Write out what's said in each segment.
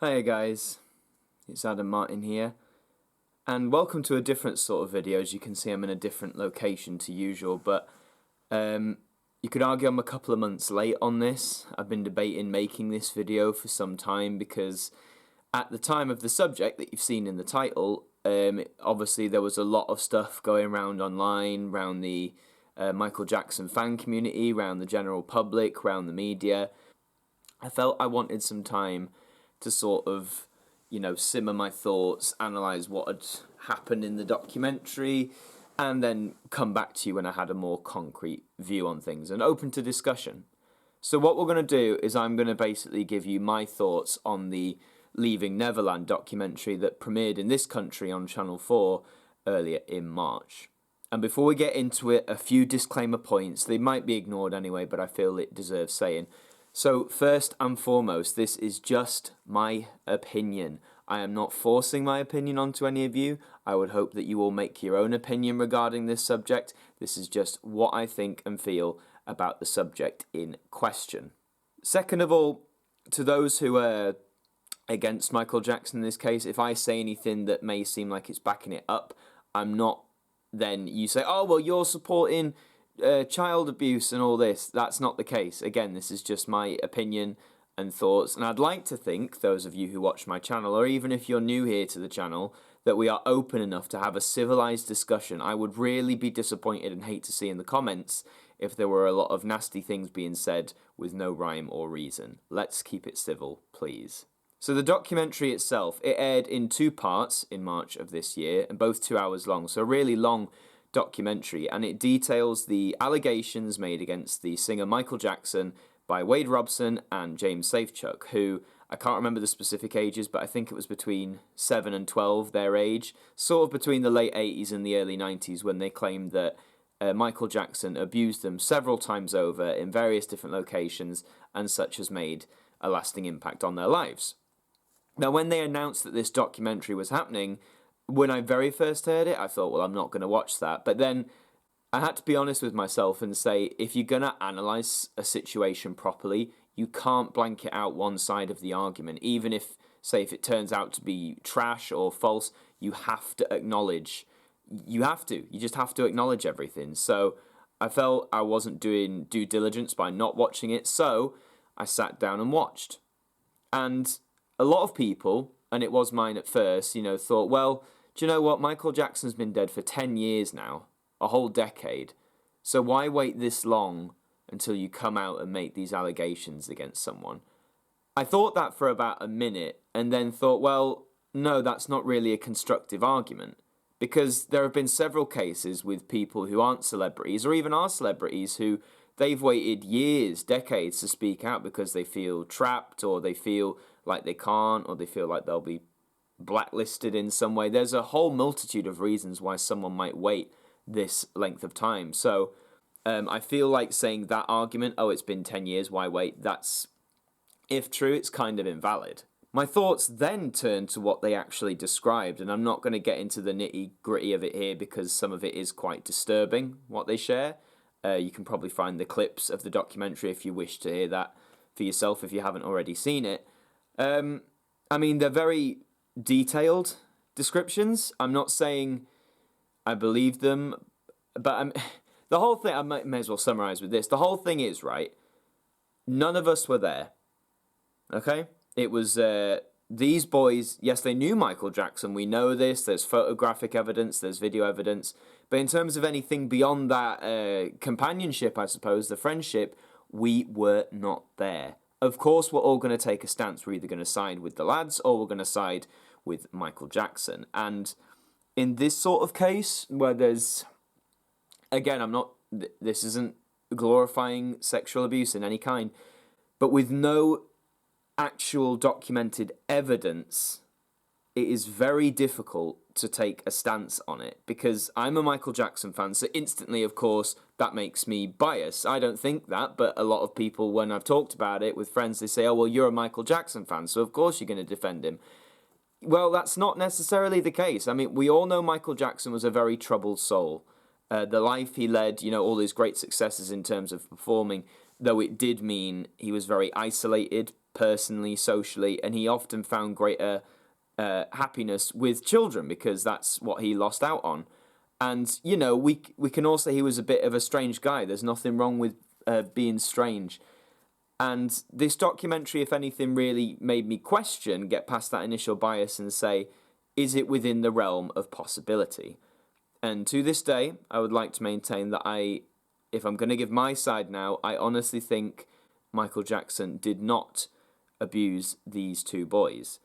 Hey guys, it's Martyn here, and welcome to a different sort of video. As you can see, I'm in a different location to usual, but you could argue I'm a couple of months late on this. I've been debating making this video for some time because at the time of the subject that you've seen in the title, obviously there was a lot of stuff going around online, around the Michael Jackson fan community, around the general public, around the media. I felt I wanted some time to sort of, simmer my thoughts, analyse what had happened in the documentary, and then come back to you when I had a more concrete view on things and open to discussion. So what we're going to do is I'm going to basically give you my thoughts on the Leaving Neverland documentary that premiered in this country on Channel 4 earlier in March. And before we get into it, a few disclaimer points. They might be ignored anyway, but I feel it deserves saying. So first and foremost, this is just my opinion. I am not forcing my opinion onto any of you. I would hope that you all make your own opinion regarding this subject. This is just what I think and feel about the subject in question. Second of all, to those who are against Michael Jackson in this case, if I say anything that may seem like it's backing it up, I'm not. Then you say, oh, well, you're supporting child abuse and all this. That's not the case. Again, this is just my opinion and thoughts, and I'd like to think, those of you who watch my channel, or even if you're new here to the channel, that we are open enough to have a civilized discussion. I would really be disappointed and hate to see in the comments if there were a lot of nasty things being said with no rhyme or reason. Let's keep it civil, please. So the documentary itself, it aired in 2 parts in March of this year, and both 2 hours long, so a really long documentary, and it details the allegations made against the singer Michael Jackson by Wade Robson and James Safechuck, who, I can't remember the specific ages, but I think it was between 7 and 12, their age, sort of between the late 80s and the early 90s, when they claimed that Michael Jackson abused them several times over in various different locations, and such has made a lasting impact on their lives. Now, when they announced that this documentary was happening, when I very first heard it, I thought, well, I'm not going to watch that. But then I had to be honest with myself and say, if you're going to analyse a situation properly, you can't blanket out one side of the argument. Even if, say, if it turns out to be trash or false, you have to acknowledge. You just have to acknowledge everything. So I felt I wasn't doing due diligence by not watching it, so I sat down and watched. And a lot of people, and it was mine at first, thought, well, do you know what? Michael Jackson's been dead for 10 years now, a whole decade. So why wait this long until you come out and make these allegations against someone? I thought that for about a minute and then thought, well, no, that's not really a constructive argument. Because there have been several cases with people who aren't celebrities or even are celebrities who they've waited years, decades to speak out because they feel trapped or they feel like they can't or they feel like they'll be blacklisted in some way. There's a whole multitude of reasons why someone might wait this length of time. So I feel like saying that argument, oh, it's been 10 years, why wait? That's, if true, it's kind of invalid. My thoughts then turned to what they actually described, and I'm not going to get into the nitty-gritty of it here because some of it is quite disturbing, what they share. You can probably find the clips of the documentary if you wish to hear that for yourself if you haven't already seen it. They're very detailed descriptions. I'm not saying I believe them, but the whole thing, I may as well summarize with this. The whole thing is, right, none of us were there, okay? It was these boys, yes, they knew Michael Jackson. We know this. There's photographic evidence. There's video evidence. But in terms of anything beyond that companionship, I suppose, the friendship, we were not there. Of course, we're all going to take a stance. We're either going to side with the lads or we're going to side with Michael Jackson. And in this sort of case, where there's, again, this isn't glorifying sexual abuse in any kind, but with no actual documented evidence, it is very difficult to take a stance on it, because I'm a Michael Jackson fan, so instantly, of course, that makes me biased. I don't think that, but a lot of people, when I've talked about it with friends, they say, oh, well, you're a Michael Jackson fan, so of course you're going to defend him. Well, that's not necessarily the case. I mean, we all know Michael Jackson was a very troubled soul. The life he led, all his great successes in terms of performing, though it did mean he was very isolated personally, socially, and he often found greater happiness with children because that's what he lost out on. And, you know, we can all say he was a bit of a strange guy. There's nothing wrong with being strange. And this documentary, if anything, really made me get past that initial bias and say, is it within the realm of possibility? And to this day, I would like to maintain that if I'm going to give my side now, I honestly think Michael Jackson did not abuse these two boys,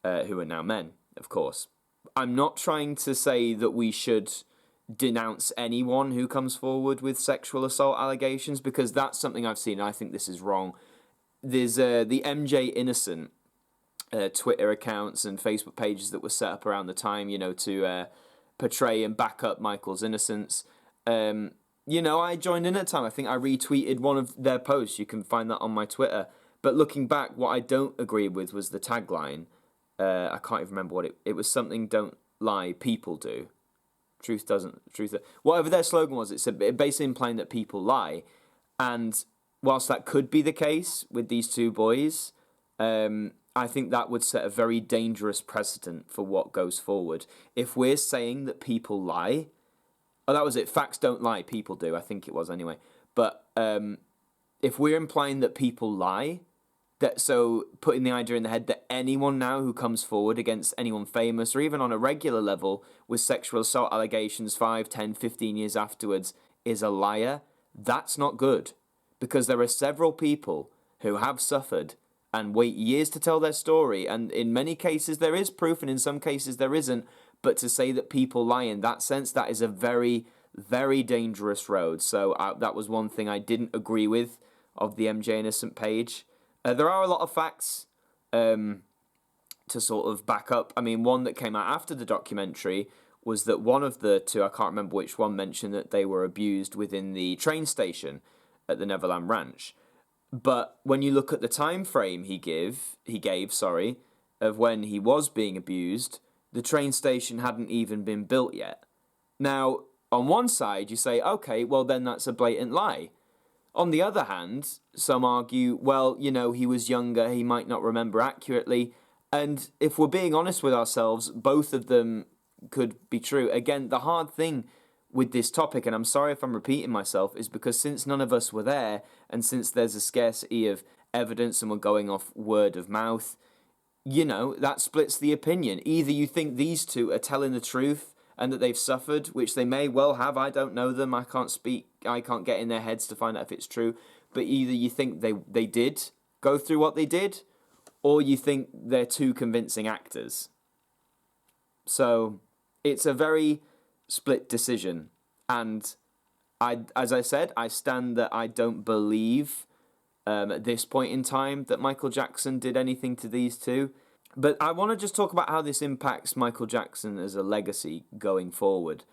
who are now men, of course. I'm not trying to say that we should denounce anyone who comes forward with sexual assault allegations, because that's something I've seen and I think this is wrong. There's the MJ Innocent Twitter accounts and Facebook pages that were set up around the time, you know, to portray and back up Michael's innocence. You know, I joined in at the time. I think I retweeted one of their posts. You can find that on my Twitter. But looking back, what I don't agree with was the tagline. I can't even remember what it was. Something don't lie, people do. Whatever their slogan was, it basically implying that people lie. And whilst that could be the case with these two boys, I think that would set a very dangerous precedent for what goes forward. If we're saying that people lie, that was it, facts don't lie, people do, I think it was anyway. But if we're implying that people lie, so putting the idea in the head that anyone now who comes forward against anyone famous or even on a regular level with sexual assault allegations 5, 10, 15 years afterwards is a liar, that's not good. Because there are several people who have suffered and wait years to tell their story, and in many cases there is proof and in some cases there isn't, but to say that people lie in that sense, that is a very, very dangerous road. So that was one thing I didn't agree with of the MJ Innocent page. There are a lot of facts to sort of back up. I mean, one that came out after the documentary was that one of the two, I can't remember which one, mentioned that they were abused within the train station at the Neverland Ranch. But when you look at the time frame he gave, of when he was being abused, the train station hadn't even been built yet. Now, on one side, you say, okay, well then that's a blatant lie. On the other hand, some argue, well, you know, he was younger, he might not remember accurately, and if we're being honest with ourselves, both of them could be true. Again, the hard thing with this topic, and I'm sorry if I'm repeating myself, is because since none of us were there, and since there's a scarcity of evidence and we're going off word of mouth, you know, that splits the opinion. Either you think these two are telling the truth and that they've suffered, which they may well have, I don't know them, I can't get in their heads to find out if it's true, but either you think they did go through what they did, or you think they're two convincing actors. So, it's a very split decision, and as I said, I stand that I don't believe at this point in time that Michael Jackson did anything to these two. But I want to just talk about how this impacts Michael Jackson as a legacy going forward.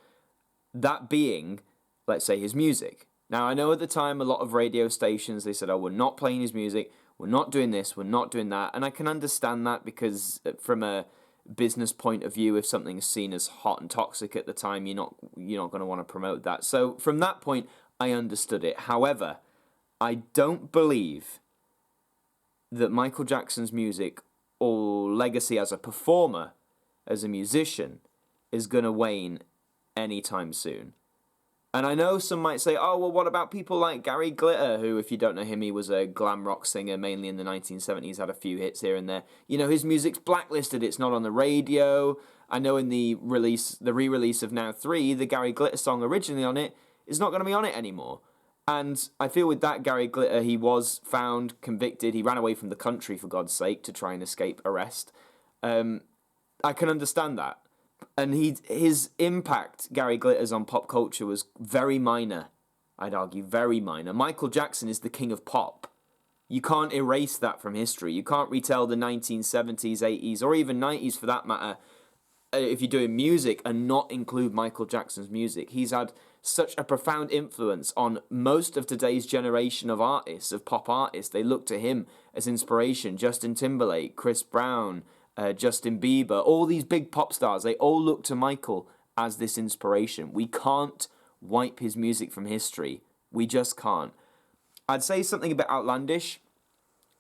That being, let's say, his music. Now, I know at the time a lot of radio stations, they said, oh, we're not playing his music, we're not doing this, we're not doing that. And I can understand that because from a business point of view, if something's seen as hot and toxic at the time, you're not going to want to promote that. So from that point, I understood it. However, I don't believe that Michael Jackson's music or legacy as a performer, as a musician, is going to wane anytime soon. And I know some might say, oh, well, what about people like Gary Glitter, who, if you don't know him, he was a glam rock singer, mainly in the 1970s, had a few hits here and there. You know, his music's blacklisted, it's not on the radio. I know in the re-release of Now 3, the Gary Glitter song originally on it is not going to be on it anymore. And I feel with that Gary Glitter, he was found, convicted, he ran away from the country, for God's sake, to try and escape arrest. I can understand that. And his impact, Gary Glitter's, on pop culture was very minor, I'd argue, very minor. Michael Jackson is the king of pop. You can't erase that from history. You can't retell the 1970s, 80s, or even 90s for that matter, if you're doing music, and not include Michael Jackson's music. He's had such a profound influence on most of today's generation of artists, of pop artists. They look to him as inspiration. Justin Timberlake, Chris Brown, Justin Bieber, all these big pop stars, they all look to Michael as this inspiration. We can't wipe his music from history. We just can't. I'd say something a bit outlandish.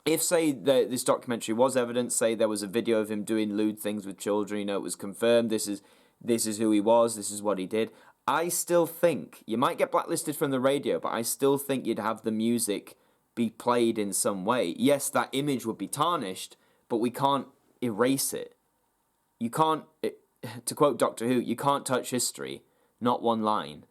if, say, this documentary was evidence, say there was a video of him doing lewd things with children, you know, it was confirmed, this is who he was, this is what he did, I still think, you might get blacklisted from the radio, but I still think you'd have the music be played in some way. Yes, that image would be tarnished, but we can't erase it. You can't, to quote Doctor Who, you can't touch history, not one line.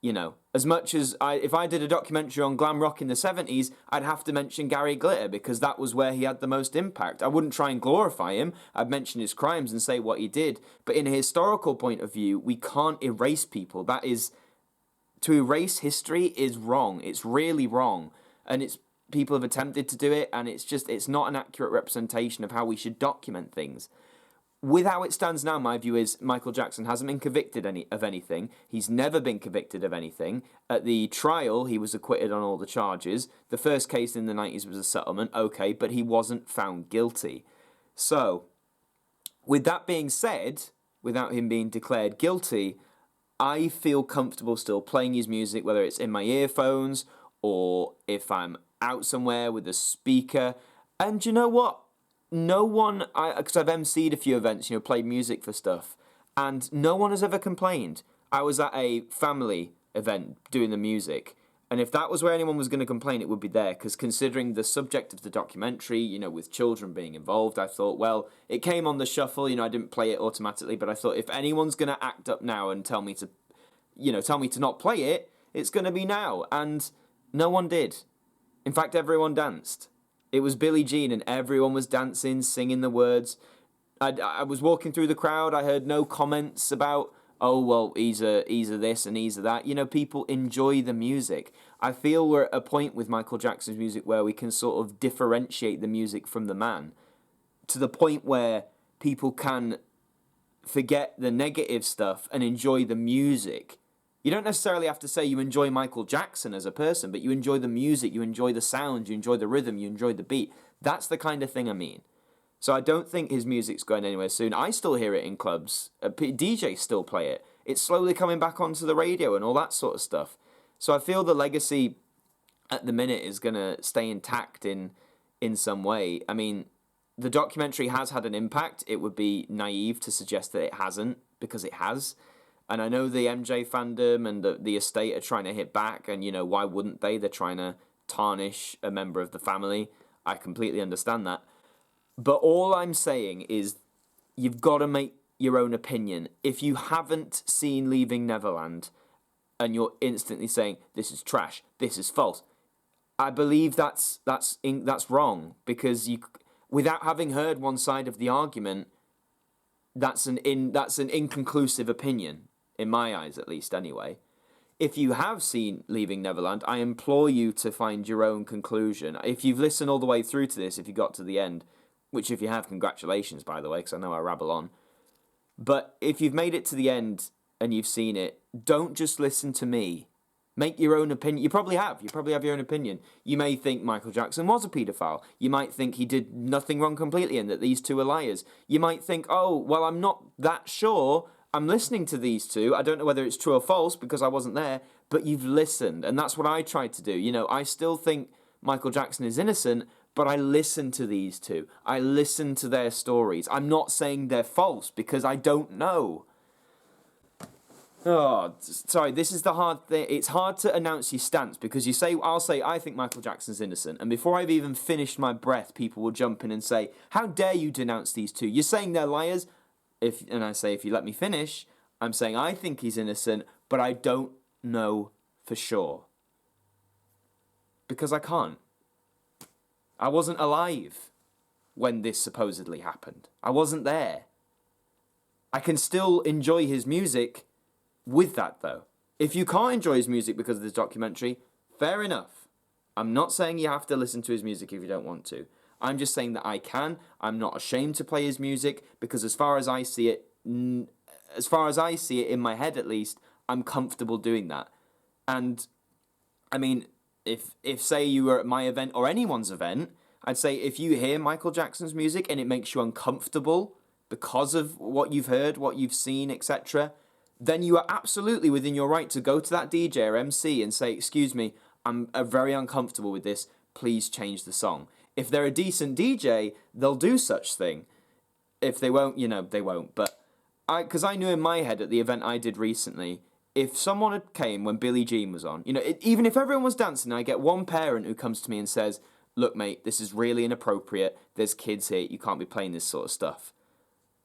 You know, as much as if I did a documentary on glam rock in the 70s, I'd have to mention Gary Glitter because that was where he had the most impact. I wouldn't try and glorify him. I'd mention his crimes and say what he did. But in a historical point of view, we can't erase people. That is, to erase history is wrong. It's really wrong. And people have attempted to do it, and it's not an accurate representation of how we should document things. With how it stands now, my view is Michael Jackson hasn't been convicted of anything. He's never been convicted of anything. At the trial, he was acquitted on all the charges. The first case in the 90s was a settlement, okay, but he wasn't found guilty. So, with that being said, without him being declared guilty, I feel comfortable still playing his music, whether it's in my earphones or if I'm out somewhere with a speaker. And you know what? No one, because I've emceed a few events, you know, played music for stuff, and no one has ever complained. I was at a family event doing the music, and if that was where anyone was going to complain, it would be there, because considering the subject of the documentary, you know, with children being involved, I thought, well, it came on the shuffle, you know, I didn't play it automatically, but I thought if anyone's going to act up now and tell me to not play it, it's going to be now, and no one did. In fact, everyone danced. It was Billie Jean and everyone was dancing, singing the words. I was walking through the crowd. I heard no comments about, oh, well, he's a this and he's a that. You know, people enjoy the music. I feel we're at a point with Michael Jackson's music where we can sort of differentiate the music from the man to the point where people can forget the negative stuff and enjoy the music. You don't necessarily have to say you enjoy Michael Jackson as a person, but you enjoy the music, you enjoy the sound, you enjoy the rhythm, you enjoy the beat. That's the kind of thing I mean. So I don't think his music's going anywhere soon. I still hear it in clubs. DJs still play it. It's slowly coming back onto the radio and all that sort of stuff. So I feel the legacy at the minute is going to stay intact in some way. I mean, the documentary has had an impact. It would be naive to suggest that it hasn't, because it has. And I know the MJ fandom and the estate are trying to hit back, and, you know, why wouldn't they? They're trying to tarnish a member of the family. I completely understand that. But all I'm saying is you've got to make your own opinion. If you haven't seen Leaving Neverland and you're instantly saying, this is trash, this is false, I believe that's wrong, because without having heard one side of the argument, that's an inconclusive opinion. In my eyes, at least, anyway. If you have seen Leaving Neverland, I implore you to find your own conclusion. If you've listened all the way through to this, if you got to the end, which if you have, congratulations, by the way, because I know I rabble on. But if you've made it to the end and you've seen it, don't just listen to me. Make your own opinion. You probably have. You probably have your own opinion. You may think Michael Jackson was a paedophile. You might think he did nothing wrong completely and that these two are liars. You might think, oh, well, I'm not that sure. I'm listening to these two. I don't know whether it's true or false because I wasn't there, but you've listened. And that's what I tried to do. You know, I still think Michael Jackson is innocent, but I listen to these two. I listen to their stories. I'm not saying they're false because I don't know. Oh, sorry, this is the hard thing. It's hard to announce your stance because I'll say, I think Michael Jackson's innocent. And before I've even finished my breath, people will jump in and say, how dare you denounce these two? You're saying they're liars? And I say, if you let me finish, I'm saying I think he's innocent, but I don't know for sure. Because I can't. I wasn't alive when this supposedly happened. I wasn't there. I can still enjoy his music with that, though. If you can't enjoy his music because of this documentary, fair enough. I'm not saying you have to listen to his music if you don't want to. I'm just saying that I can. I'm not ashamed to play his music because as far as I see it in my head at least, I'm comfortable doing that. And, I mean, if say you were at my event or anyone's event, I'd say if you hear Michael Jackson's music and it makes you uncomfortable because of what you've heard, what you've seen, etc., then you are absolutely within your right to go to that DJ or MC and say, excuse me, I'm very uncomfortable with this, please change the song. If they're a decent DJ, they'll do such thing. If they won't, they won't. But because I knew in my head at the event I did recently, if someone had came when Billie Jean was on, even if everyone was dancing, I get one parent who comes to me and says, look, mate, this is really inappropriate. There's kids here. You can't be playing this sort of stuff.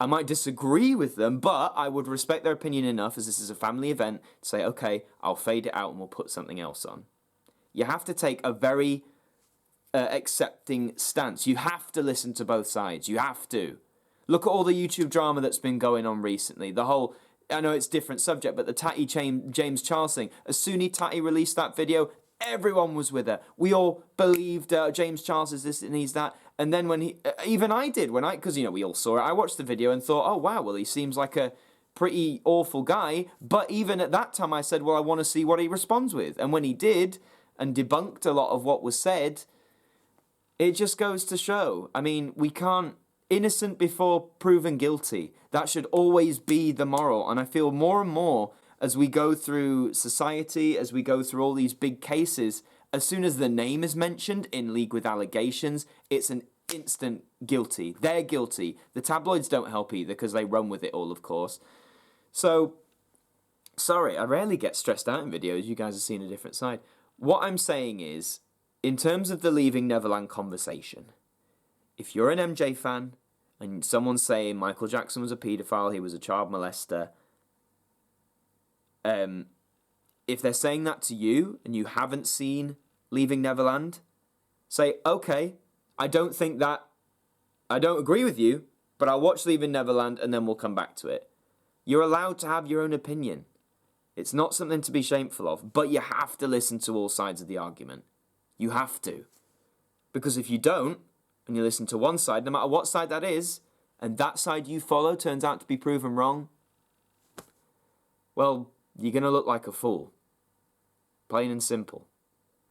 I might disagree with them, but I would respect their opinion enough, as this is a family event, to say, okay, I'll fade it out and we'll put something else on. You have to take a very accepting stance. You have to listen to both sides. You have to. Look at all the YouTube drama that's been going on recently. The whole, I know it's a different subject, but the Tatty James Charles thing. As soon as Tatty released that video, everyone was with her. We all believed James Charles is this and he's that. And then when even I did, because we all saw it, I watched the video and thought, oh wow, well he seems like a pretty awful guy. But even at that time I said, well, I want to see what he responds with. And when he did and debunked a lot of what was said, it just goes to show. I mean, we can't, innocent before proven guilty. That should always be the moral. And I feel more and more as we go through society, as we go through all these big cases, as soon as the name is mentioned in League with Allegations, it's an instant guilty. They're guilty. The tabloids don't help either because they run with it all, of course. So, sorry, I rarely get stressed out in videos. You guys have seen a different side. What I'm saying is, in terms of the Leaving Neverland conversation, if you're an MJ fan and someone's saying Michael Jackson was a paedophile, he was a child molester, if they're saying that to you and you haven't seen Leaving Neverland, say, okay, I don't agree with you, but I'll watch Leaving Neverland and then we'll come back to it. You're allowed to have your own opinion. It's not something to be shameful of, but you have to listen to all sides of the argument. You have to. Because if you don't, and you listen to one side, no matter what side that is, and that side you follow turns out to be proven wrong, well, you're going to look like a fool. Plain and simple.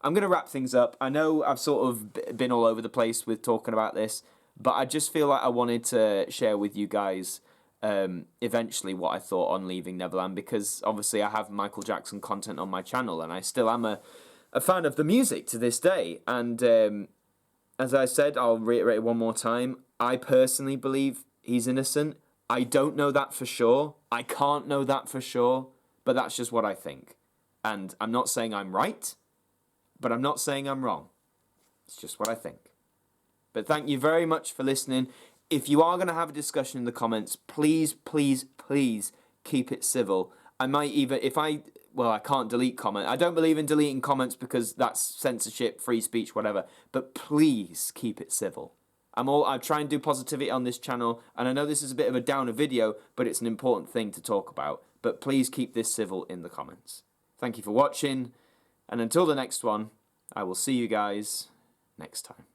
I'm going to wrap things up. I know I've sort of been all over the place with talking about this, but I just feel like I wanted to share with you guys eventually what I thought on Leaving Neverland, because obviously I have Michael Jackson content on my channel, and I still am a fan of the music to this day. And as I said, I'll reiterate it one more time, I personally believe he's innocent. I don't know that for sure. I can't know that for sure, but that's just what I think. And I'm not saying I'm right, but I'm not saying I'm wrong. It's just what I think. But thank you very much for listening. If you are going to have a discussion in the comments, please, please, please keep it civil. I might even, I can't delete comment. I don't believe in deleting comments because that's censorship, free speech, whatever. But please keep it civil. I try and do positivity on this channel, and I know this is a bit of a downer video, but it's an important thing to talk about. But please keep this civil in the comments. Thank you for watching, and until the next one, I will see you guys next time.